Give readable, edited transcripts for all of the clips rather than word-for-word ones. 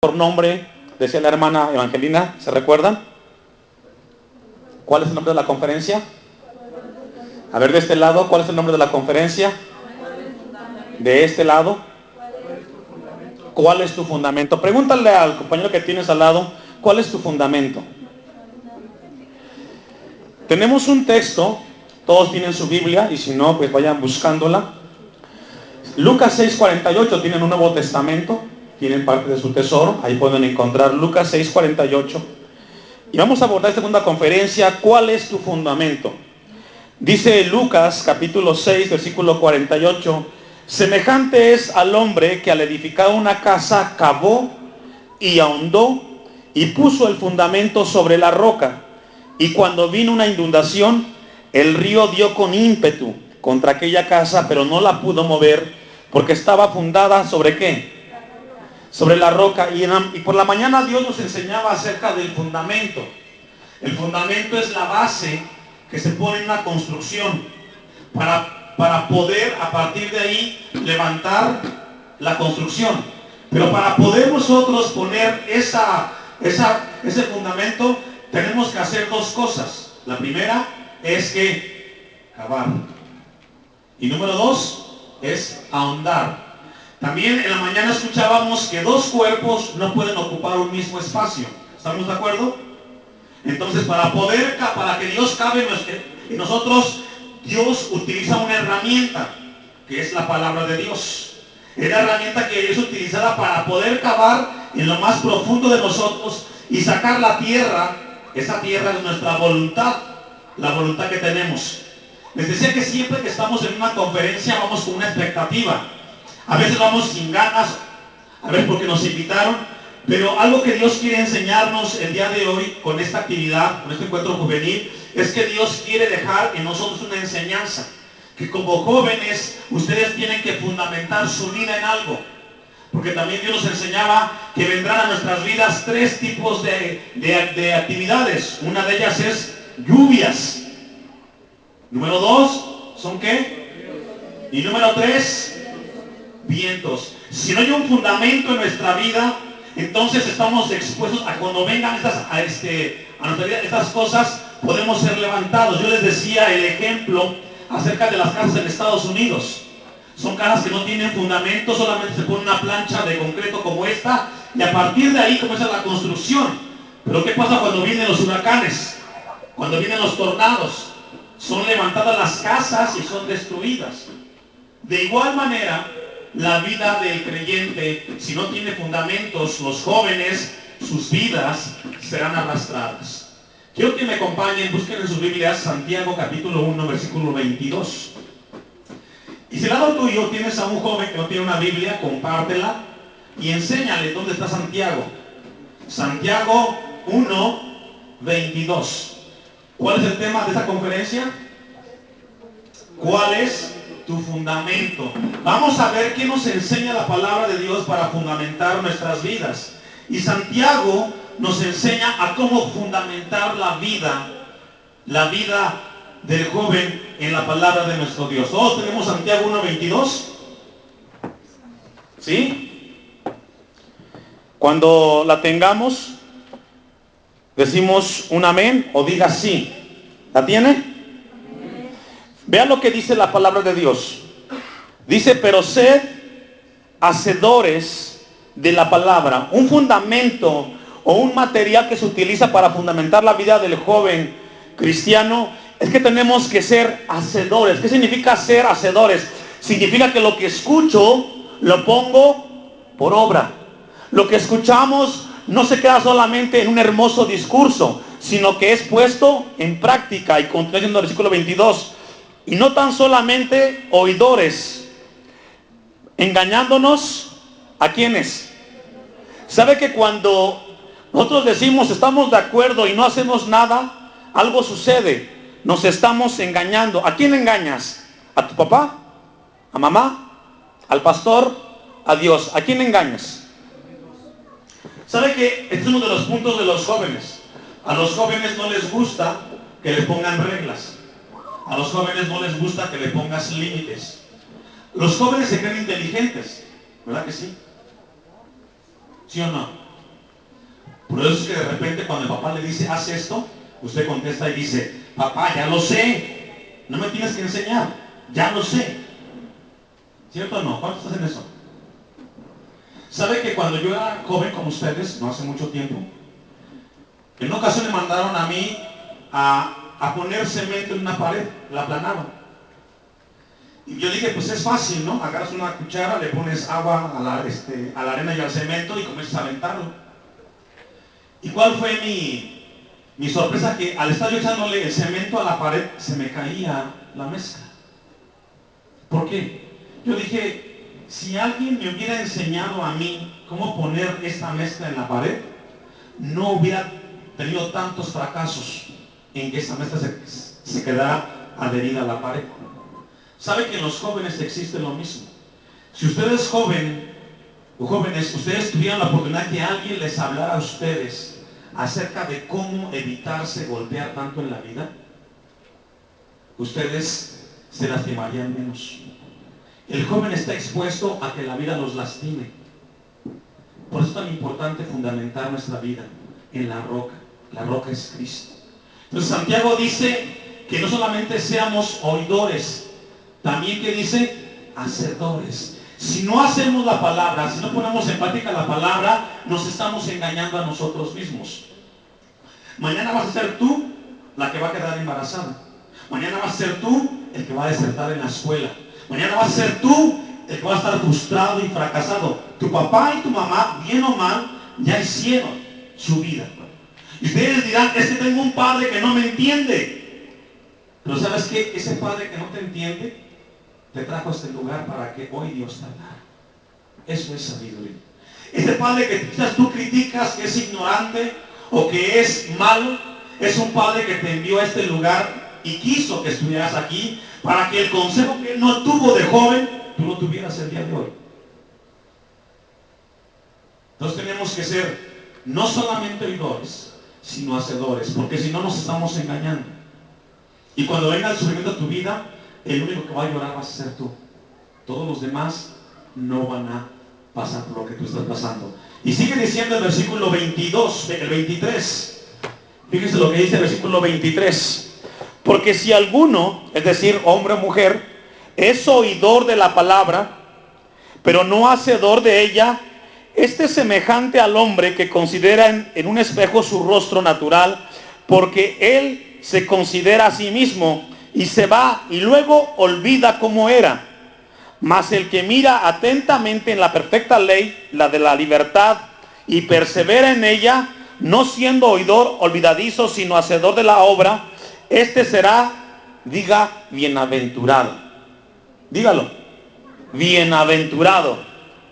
Por nombre, decía la hermana Evangelina, ¿se recuerdan? ¿Cuál es el nombre de la conferencia? A ver, de este lado, ¿cuál es el nombre de la conferencia? De este lado, ¿cuál es tu fundamento? Pregúntale al compañero que tienes al lado, ¿cuál es tu fundamento? Tenemos un texto, todos tienen su Biblia, y si no, pues vayan buscándola. Lucas 6:48, tienen un Nuevo Testamento, tienen parte de su tesoro, ahí pueden encontrar Lucas 6:48. Y vamos a abordar esta segunda conferencia, ¿cuál es tu fundamento? Dice Lucas capítulo 6, versículo 48, semejante es al hombre que al edificar una casa cavó y ahondó y puso el fundamento sobre la roca. Y cuando vino una inundación, el río dio con ímpetu contra aquella casa, pero no la pudo mover, porque estaba fundada ¿sobre qué? Sobre la roca. Y por la mañana Dios nos enseñaba acerca del fundamento. El fundamento es la base que se pone en una construcción para poder a partir de ahí levantar la construcción. Pero para poder nosotros poner ese fundamento, tenemos que hacer dos cosas. La primera es que cavar. Y número dos es ahondar. También en la mañana escuchábamos que dos cuerpos no pueden ocupar un mismo espacio. ¿Estamos de acuerdo? Entonces, para que Dios cabe en nosotros, Dios utiliza una herramienta, que es la palabra de Dios. Es la herramienta que Dios utilizará para poder cavar en lo más profundo de nosotros y sacar la tierra. Esa tierra es nuestra voluntad, la voluntad que tenemos. Les decía que siempre que estamos en una conferencia vamos con una expectativa. A veces vamos sin ganas, a veces porque nos invitaron, pero algo que Dios quiere enseñarnos el día de hoy con esta actividad, con este encuentro juvenil, es que Dios quiere dejar en nosotros una enseñanza. Que como jóvenes ustedes tienen que fundamentar su vida en algo. Porque también Dios nos enseñaba que vendrán a nuestras vidas tres tipos de actividades. Una de ellas es lluvias. Número dos, ¿son qué? Y número tres, vientos. Si no hay un fundamento en nuestra vida, entonces estamos expuestos a cuando vengan a nuestra vida estas cosas, podemos ser levantados. Yo les decía el ejemplo acerca de las casas en Estados Unidos. Son casas que no tienen fundamento, solamente se pone una plancha de concreto como esta y a partir de ahí comienza la construcción. Pero ¿qué pasa cuando vienen los huracanes? Cuando vienen los tornados, son levantadas las casas y son destruidas. De igual manera, la vida del creyente, si no tiene fundamentos, los jóvenes, sus vidas serán arrastradas. Quiero que me acompañen, busquen en sus Biblias Santiago capítulo 1, versículo 22. Y si al lado tuyo tienes a un joven que no tiene una Biblia, compártela y enséñale dónde está Santiago. Santiago 1, 22. ¿Cuál es el tema de esta conferencia? ¿Cuál es tu fundamento? Vamos a ver qué nos enseña la palabra de Dios para fundamentar nuestras vidas. Y Santiago nos enseña a cómo fundamentar la vida del joven en la palabra de nuestro Dios. Todos tenemos Santiago 1:22. ¿Sí? Cuando la tengamos, decimos un amén o diga sí. ¿La tiene? Vean lo que dice la palabra de Dios. Dice, pero sed hacedores de la palabra. Un fundamento o un material que se utiliza para fundamentar la vida del joven cristiano es que tenemos que ser hacedores. ¿Qué significa ser hacedores? Significa que lo que escucho lo pongo por obra. Lo que escuchamos no se queda solamente en un hermoso discurso, sino que es puesto en práctica. Y continúa diciendo el versículo 22. Y no tan solamente oidores, engañándonos ¿a quiénes? ¿Sabe que cuando nosotros decimos estamos de acuerdo y no hacemos nada, algo sucede? Nos estamos engañando. ¿A quién engañas? ¿A tu papá? ¿A mamá? ¿Al pastor? ¿A Dios? ¿A quién engañas? ¿Sabe que este es uno de los puntos de los jóvenes? A los jóvenes no les gusta que le pongan reglas. A los jóvenes no les gusta que le pongas límites. Los jóvenes se creen inteligentes, ¿verdad que sí? ¿Sí o no? Por eso es que de repente cuando el papá le dice, haz esto, usted contesta y dice, papá, ya lo sé, no me tienes que enseñar, ya lo sé. ¿Cierto o no? ¿Cuántos hacen eso? ¿Sabe que cuando yo era joven como ustedes, no hace mucho tiempo, en una ocasión me mandaron a mí a poner cemento en una pared, la aplanaron? Y yo dije, pues es fácil, ¿no? Agarras una cuchara, le pones agua a la arena y al cemento y comienzas a aventarlo. ¿Y cuál fue mi sorpresa? Que al estar yo echándole el cemento a la pared, se me caía la mezcla. ¿Por qué? Yo dije, si alguien me hubiera enseñado a mí cómo poner esta mezcla en la pared, no hubiera tenido tantos fracasos en que esta mezcla se quedara adherida a la pared. ¿Sabe que en los jóvenes existe lo mismo? Si ustedes jóvenes, ustedes tuvieran la oportunidad que alguien les hablara a ustedes acerca de cómo evitarse golpear tanto en la vida, ustedes se lastimarían menos. El joven está expuesto a que la vida los lastime. Por eso es tan importante fundamentar nuestra vida en la roca. La roca es Cristo. Entonces Santiago dice que no solamente seamos oidores, también que dice hacedores. Si no hacemos la palabra, si no ponemos en práctica la palabra, nos estamos engañando a nosotros mismos. Mañana vas a ser tú la que va a quedar embarazada. Mañana vas a ser tú el que va a desertar en la escuela. Mañana vas a ser tú el que va a estar frustrado y fracasado. Tu papá y tu mamá, bien o mal, ya hicieron su vida. Y ustedes dirán, es que tengo un padre que no me entiende. Pero ¿sabes qué? Ese padre que no te entiende te trajo a este lugar para que hoy Dios te hablara. Eso es sabiduría. Ese padre que quizás tú criticas que es ignorante o que es malo, es un padre que te envió a este lugar y quiso que estuvieras aquí para que el consejo que él no tuvo de joven, tú lo tuvieras el día de hoy. Entonces tenemos que ser no solamente oidores, sino hacedores, porque si no nos estamos engañando. Y cuando venga el sufrimiento a tu vida, el único que va a llorar vas a ser tú. Todos los demás no van a pasar por lo que tú estás pasando. Y sigue diciendo el versículo 22, el 23. Fíjense lo que dice el versículo 23. Porque si alguno, es decir, hombre o mujer, es oidor de la palabra, pero no hacedor de ella, este es semejante al hombre que considera en un espejo su rostro natural, porque él se considera a sí mismo y se va y luego olvida cómo era. Mas el que mira atentamente en la perfecta ley, la de la libertad, y persevera en ella, no siendo oidor olvidadizo, sino hacedor de la obra, este será, diga, bienaventurado. Dígalo, bienaventurado.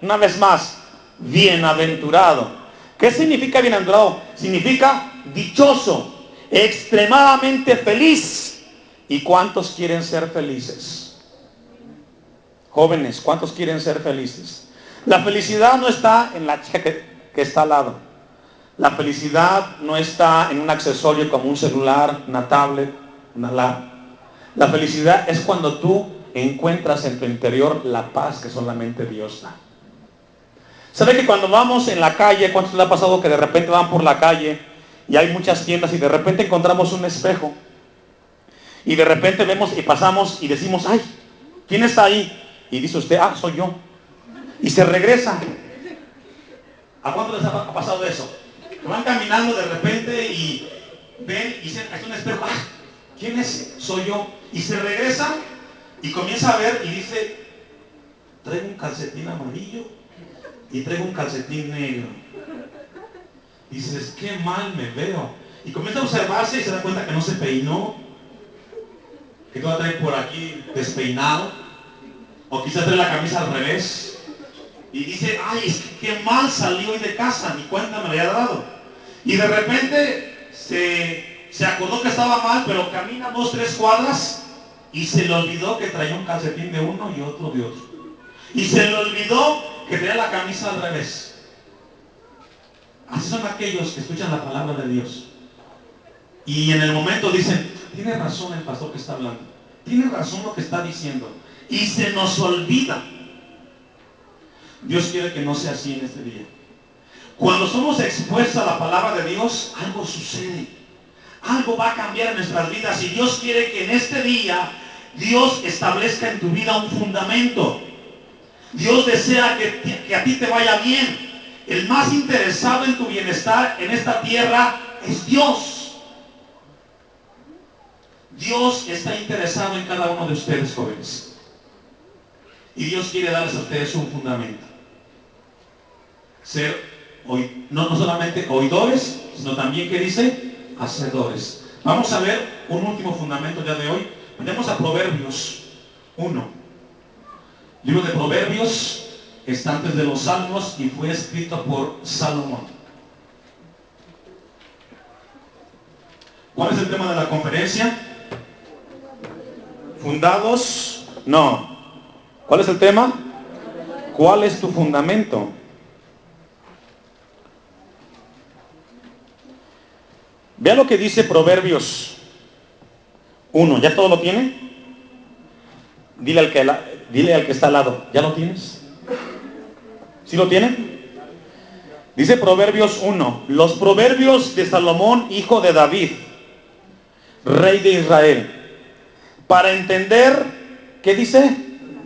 Una vez más, bienaventurado. ¿Qué significa bienaventurado? Significa dichoso, extremadamente feliz. ¿Y cuántos quieren ser felices? Jóvenes, ¿cuántos quieren ser felices? La felicidad no está en la chica que está al lado. La felicidad no está en un accesorio como un celular, una tablet, una laptop. La felicidad es cuando tú encuentras en tu interior la paz que solamente Dios da. ¿Sabe que cuando vamos en la calle, cuántos les ha pasado que de repente van por la calle y hay muchas tiendas y de repente encontramos un espejo y de repente vemos y pasamos y decimos, ay, ¿quién está ahí? Y dice usted, ah, soy yo. Y se regresa. ¿A cuánto les ha pasado eso? Que van caminando de repente y ven y dicen, es un espejo, ah, ¿quién es? Soy yo. Y se regresa y comienza a ver y dice, traigo un calcetín amarillo y traigo un calcetín negro. Dices, qué mal me veo. Y comienza a observarse y se da cuenta que no se peinó, que todo trae por aquí despeinado, o quizás trae la camisa al revés. Y dice, ay, es que qué mal salió hoy de casa, ni cuenta me había dado. Y de repente se acordó que estaba mal, pero camina 2-3 cuadras y se le olvidó que traía un calcetín de uno y otro de otro. Y se le olvidó que tenía la camisa al revés. Así son aquellos que escuchan la palabra de Dios. Y en el momento dicen, tiene razón el pastor que está hablando. Tiene razón lo que está diciendo. Y se nos olvida. Dios quiere que no sea así en este día. Cuando somos expuestos a la palabra de Dios, algo sucede. Algo va a cambiar en nuestras vidas y Dios quiere que en este día Dios establezca en tu vida un fundamento. Dios desea que a ti te vaya bien. El más interesado en tu bienestar en esta tierra es Dios. Dios está interesado en cada uno de ustedes, jóvenes. Y Dios quiere darles a ustedes un fundamento. Ser, no solamente oidores, sino también, ¿qué dice? Hacedores. Vamos a ver un último fundamento ya de hoy. Vayamos a Proverbios 1. Libro de Proverbios está antes de los Salmos y fue escrito por Salomón. ¿Cuál es el tema de la conferencia? ¿Fundados? No. ¿Cuál es el tema? ¿Cuál es tu fundamento? Vea lo que dice Proverbios 1. ¿Ya todo lo tiene? Dile al que está al lado, ¿ya lo tienes? ¿Sí lo tiene? Dice Proverbios 1. Los proverbios de Salomón, hijo de David, rey de Israel, para entender, ¿qué dice?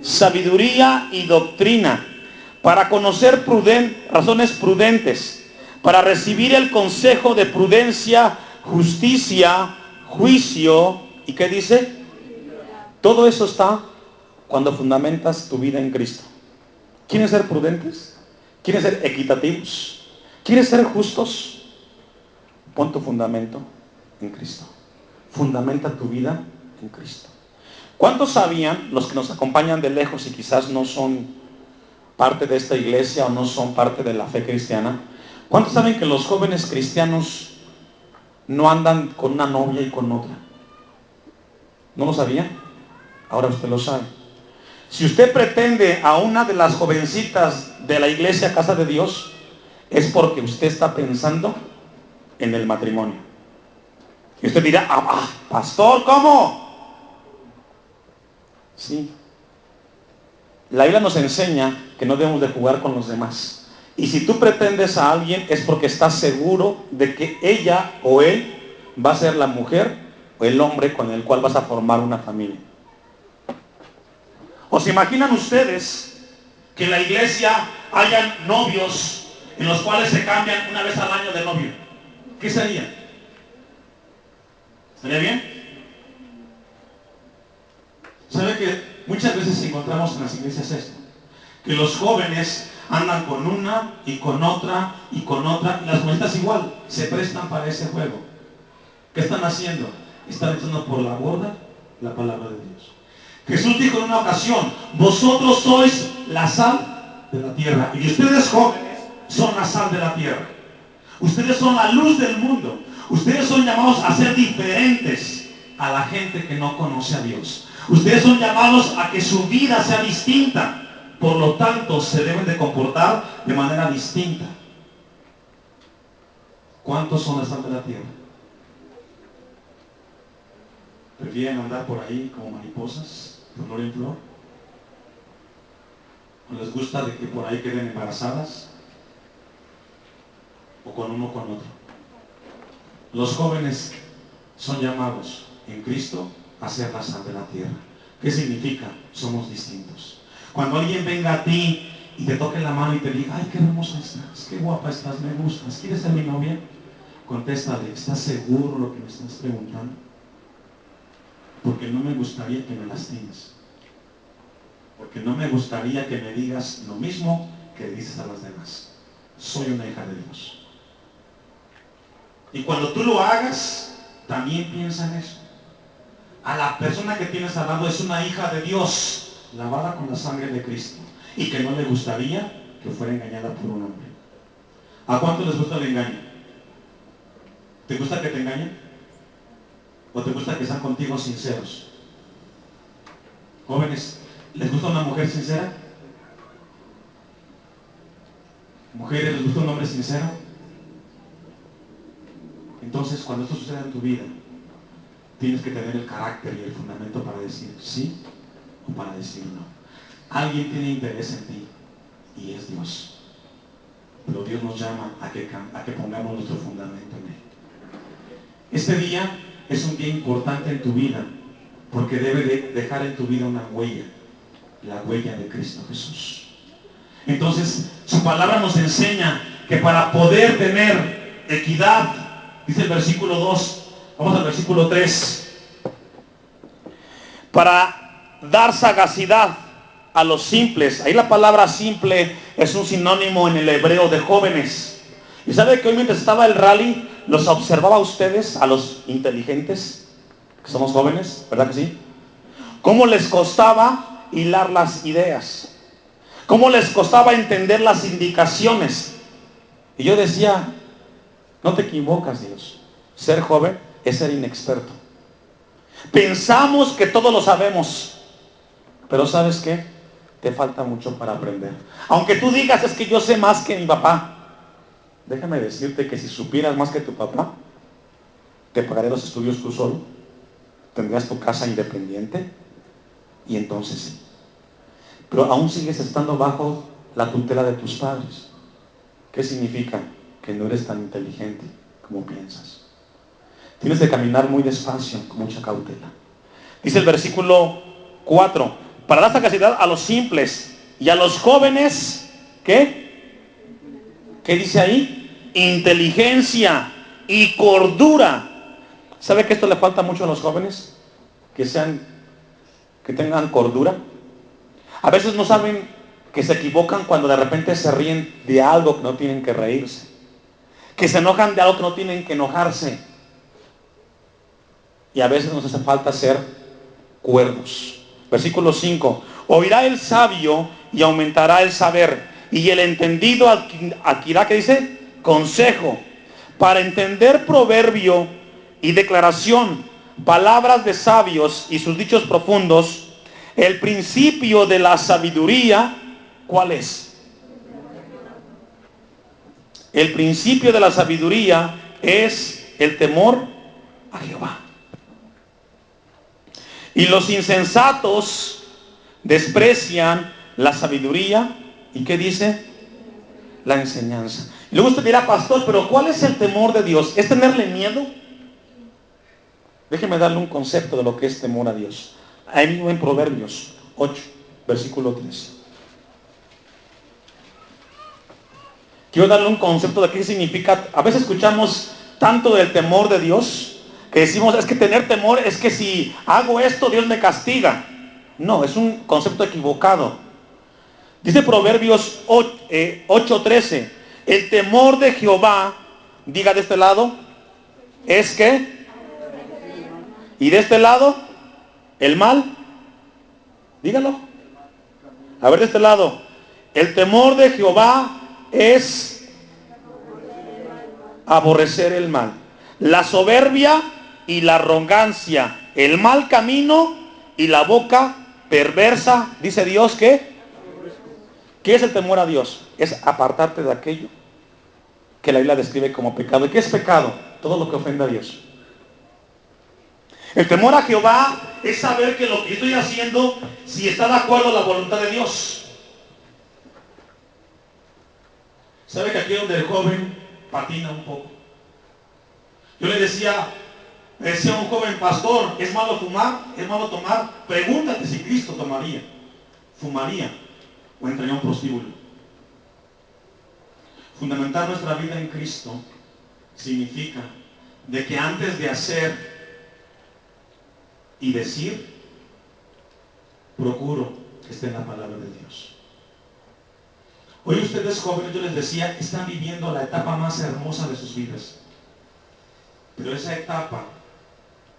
Sabiduría y doctrina, para conocer razones prudentes, para recibir el consejo de prudencia, justicia, juicio, ¿y qué dice? Todo eso está cuando fundamentas tu vida en Cristo. ¿Quieres ser prudentes? ¿Quieres ser equitativos? ¿Quieres ser justos? Pon tu fundamento en Cristo. Fundamenta tu vida en Cristo. ¿Cuántos sabían, los que nos acompañan de lejos y quizás no son parte de esta iglesia o no son parte de la fe cristiana? ¿Cuántos saben que los jóvenes cristianos no andan con una novia y con otra? ¿No lo sabían? Ahora usted lo sabe. Si usted pretende a una de las jovencitas de la iglesia Casa de Dios, es porque usted está pensando en el matrimonio. Y usted dirá, pastor, ¿cómo? Sí. La Biblia nos enseña que no debemos de jugar con los demás. Y si tú pretendes a alguien es porque estás seguro de que ella o él va a ser la mujer o el hombre con el cual vas a formar una familia. ¿O se imaginan ustedes que en la iglesia hayan novios en los cuales se cambian una vez al año de novio? ¿Qué sería? ¿Estaría bien? ¿Sabe que muchas veces encontramos en las iglesias esto? Que los jóvenes andan con una y con otra y con otra, y las jovencitas igual, se prestan para ese juego. ¿Qué están haciendo? Están echando por la borda la palabra de Dios. Jesús dijo en una ocasión, vosotros sois la sal de la tierra, y ustedes jóvenes son la sal de la tierra. Ustedes son la luz del mundo. Ustedes son llamados a ser diferentes a la gente que no conoce a Dios. Ustedes son llamados a que su vida sea distinta. Por lo tanto, se deben de comportar de manera distinta. ¿Cuántos son la sal de la tierra? ¿Prefieren andar por ahí como mariposas, de flor en flor? ¿O les gusta de que por ahí queden embarazadas? ¿O con uno o con otro? Los jóvenes son llamados en Cristo a ser la sal de la tierra. ¿Qué significa? Somos distintos. Cuando alguien venga a ti y te toque la mano y te diga, ay, qué hermosa estás, qué guapa estás, me gustas, ¿quieres ser mi novia? Contéstale, ¿estás seguro lo que me estás preguntando? Porque no me gustaría que me lastimes. Porque no me gustaría que me digas lo mismo que dices a las demás. Soy una hija de Dios. Y cuando tú lo hagas, también piensa en eso. A la persona que tienes al lado es una hija de Dios, lavada con la sangre de Cristo, y que no le gustaría que fuera engañada por un hombre. ¿A cuánto les gusta el engaño? ¿Te gusta que te engañen? ¿O te gusta que sean contigo sinceros? Jóvenes, ¿les gusta una mujer sincera? ¿Mujeres, les gusta un hombre sincero? Entonces, cuando esto suceda en tu vida, tienes que tener el carácter y el fundamento para decir sí o para decir no. Alguien tiene interés en ti y es Dios. pero Dios nos llama a que pongamos nuestro fundamento en Él. Este día es un día importante en tu vida, porque debe de dejar en tu vida una huella, la huella de Cristo Jesús. Entonces, su palabra nos enseña que para poder tener equidad, dice el versículo 2, vamos al versículo 3, para dar sagacidad a los simples. Ahí la palabra simple es un sinónimo en el hebreo de jóvenes. Y sabe que hoy mientras estaba el rally, los observaba a ustedes, a los inteligentes, que somos jóvenes, ¿verdad que sí? Cómo les costaba hilar las ideas, cómo les costaba entender las indicaciones. Y yo decía, no te equivocas, Dios. Ser joven es ser inexperto. Pensamos que todo lo sabemos, pero ¿sabes qué? Te falta mucho para aprender. Aunque tú digas, es que yo sé más que mi papá. Déjame decirte que si supieras más que tu papá, te pagaré los estudios tú solo, tendrías tu casa independiente, y entonces sí. Pero aún sigues estando bajo la tutela de tus padres. ¿Qué significa? Que no eres tan inteligente como piensas. Tienes que caminar muy despacio, con mucha cautela. Dice el versículo 4, para dar sagacidad a los simples y a los jóvenes, ¿qué? ¿Qué dice ahí? Inteligencia y cordura. ¿Sabe que esto le falta mucho a los jóvenes? Que tengan cordura. A veces no saben que se equivocan cuando de repente se ríen de algo que no tienen que reírse, que se enojan de algo que no tienen que enojarse. Y a veces nos hace falta ser cuerdos. Versículo 5. Oirá el sabio y aumentará el saber, y el entendido adquirirá, ¿qué dice? Consejo. Para entender proverbio y declaración, palabras de sabios y sus dichos profundos, el principio de la sabiduría, ¿cuál es? El principio de la sabiduría es el temor a Jehová. Y los insensatos desprecian la sabiduría. ¿Y qué dice? La enseñanza. Y luego usted dirá, pastor, pero ¿cuál es el temor de Dios? ¿Es tenerle miedo? Déjeme darle un concepto de lo que es temor a Dios. Ahí mismo en Proverbios 8, versículo 3. Quiero darle un concepto de qué significa. A veces escuchamos tanto del temor de Dios que decimos, es que tener temor es que si hago esto, Dios me castiga. No, es un concepto equivocado. Dice Proverbios 8:13, el temor de Jehová, diga de este lado, es que, y de este lado, el mal, dígalo. A ver, de este lado, el temor de Jehová es aborrecer el mal, la soberbia y la arrogancia, el mal camino y la boca perversa, dice Dios que. ¿Qué es el temor a Dios? Es apartarte de aquello que la Biblia describe como pecado. ¿Y qué es pecado? Todo lo que ofende a Dios. El temor a Jehová es saber que lo que estoy haciendo, si está de acuerdo a la voluntad de Dios. ¿Sabe que aquí es donde el joven patina un poco? Yo le decía a un joven pastor, ¿es malo fumar? ¿Es malo tomar? Pregúntate si Cristo tomaría, fumaría o entraría a un prostíbulo. Fundamentar nuestra vida en Cristo significa de que antes de hacer y decir, procuro que esté en la palabra de Dios. Hoy ustedes jóvenes, yo les decía, están viviendo la etapa más hermosa de sus vidas, pero esa etapa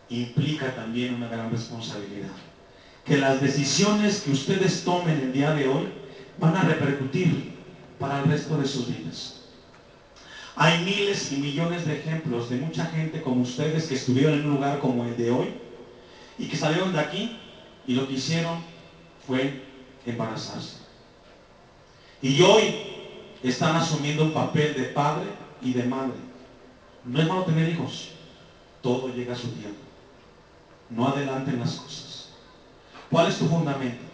implica también una gran responsabilidad, que las decisiones que ustedes tomen el día de hoy van a repercutir para el resto de sus vidas. Hay miles y millones de ejemplos de mucha gente como ustedes que estuvieron en un lugar como el de hoy y que salieron de aquí y lo que hicieron fue embarazarse. Y hoy están asumiendo un papel de padre y de madre. No es malo tener hijos, todo llega a su tiempo. No adelanten las cosas. ¿Cuál es tu fundamento?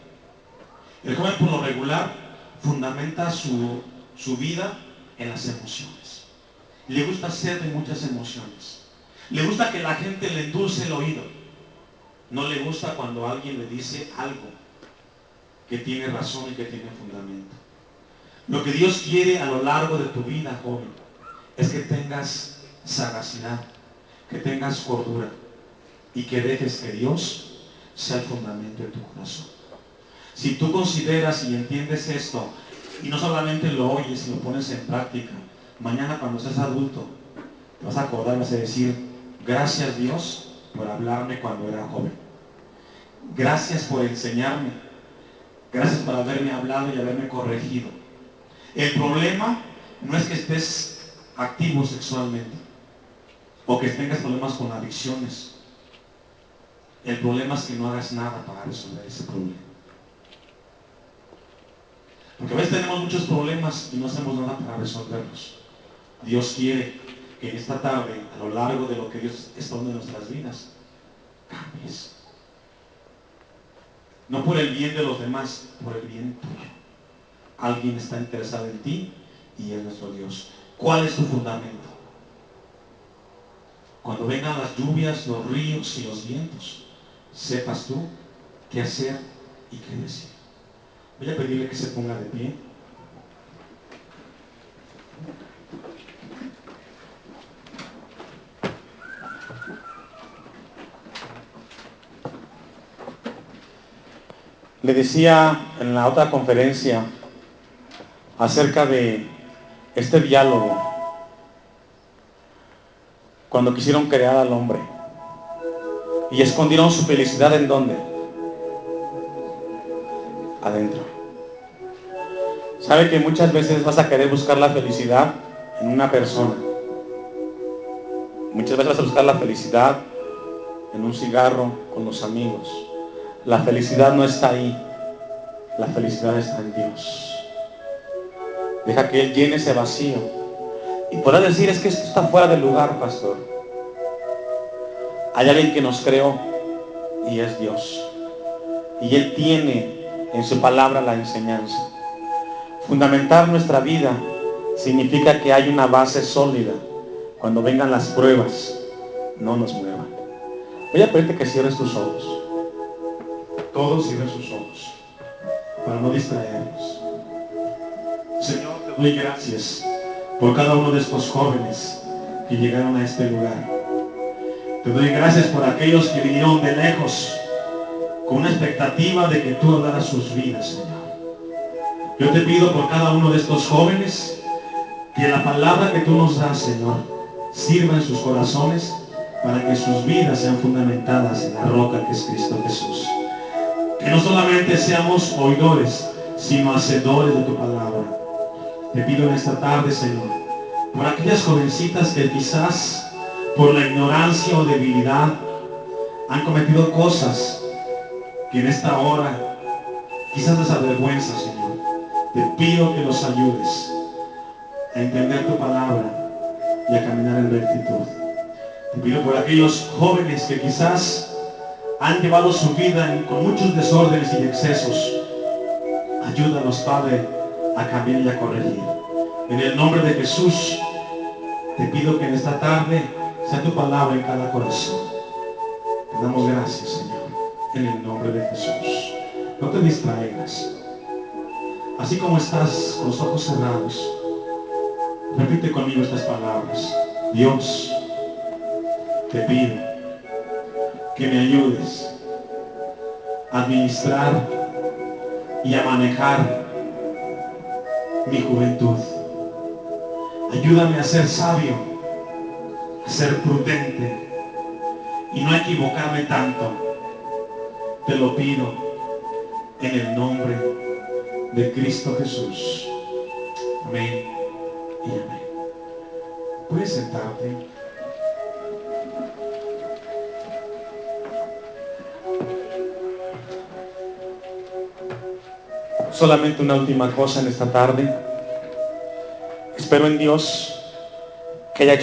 El joven por lo regular fundamenta su vida en las emociones. Le gusta ser de muchas emociones. Le gusta que la gente le endulce el oído. No le gusta cuando alguien le dice algo que tiene razón y que tiene fundamento. Lo que Dios quiere a lo largo de tu vida, joven, es que tengas sagacidad, que tengas cordura y que dejes que Dios sea el fundamento de tu corazón. Si tú consideras y entiendes esto, y no solamente lo oyes y lo pones en práctica, mañana cuando seas adulto, te vas a acordar, vas a decir, gracias Dios por hablarme cuando era joven. Gracias por enseñarme. Gracias por haberme hablado y haberme corregido. El problema no es que estés activo sexualmente o que tengas problemas con adicciones. El problema es que no hagas nada para resolver ese problema. Porque a veces tenemos muchos problemas y no hacemos nada para resolverlos. Dios quiere que en esta tarde, a lo largo de lo que Dios está dando en nuestras vidas, cambies. No por el bien de los demás, por el bien tuyo. Alguien está interesado en ti y es nuestro Dios. ¿Cuál es tu fundamento? Cuando vengan las lluvias, los ríos y los vientos, sepas tú qué hacer y qué decir. Voy a pedirle que se ponga de pie. Le decía en la otra conferencia acerca de este diálogo, cuando quisieron crear al hombre y escondieron su felicidad, ¿en dónde? Adentro. ¿Sabe que muchas veces vas a querer buscar la felicidad en una persona? Muchas veces vas a buscar la felicidad en un cigarro, con los amigos. La felicidad no está ahí. La felicidad está en Dios. Deja que Él llene ese vacío. Y podrás decir, es que esto está fuera del lugar, pastor. Hay alguien que nos creó y es Dios. Y Él tiene en su palabra la enseñanza. Fundamentar nuestra vida significa que hay una base sólida. Cuando vengan las pruebas, no nos muevan. Voy a pedirte que cierres tus ojos. Todos cierren sus ojos para no distraernos. Señor, te doy gracias por cada uno de estos jóvenes que llegaron a este lugar. Te doy gracias por aquellos que vinieron de lejos con una expectativa de que tú hablaras sus vidas, Señor. Yo te pido por cada uno de estos jóvenes que la palabra que tú nos das, Señor, sirva en sus corazones para que sus vidas sean fundamentadas en la roca que es Cristo Jesús. Que no solamente seamos oidores, sino hacedores de tu palabra. Te pido en esta tarde, Señor, por aquellas jovencitas que quizás por la ignorancia o debilidad han cometido cosas que en esta hora quizás les avergüenza, Señor. Te pido que los ayudes a entender tu palabra y a caminar en rectitud. Te pido por aquellos jóvenes que quizás han llevado su vida con muchos desórdenes y excesos. Ayúdanos, Padre, a cambiar y a corregir. En el nombre de Jesús, te pido que en esta tarde sea tu palabra en cada corazón. Te damos gracias, Señor, en el nombre de Jesús. No te distraigas. Así como estás con los ojos cerrados, repite conmigo estas palabras. Dios, te pido que me ayudes a administrar y a manejar mi juventud. Ayúdame a ser sabio, a ser prudente y no a equivocarme tanto. Te lo pido en el nombre de Cristo Jesús. Amén y amén. Puedes sentarte. Solamente una última cosa en esta tarde. Espero en Dios que haya hecho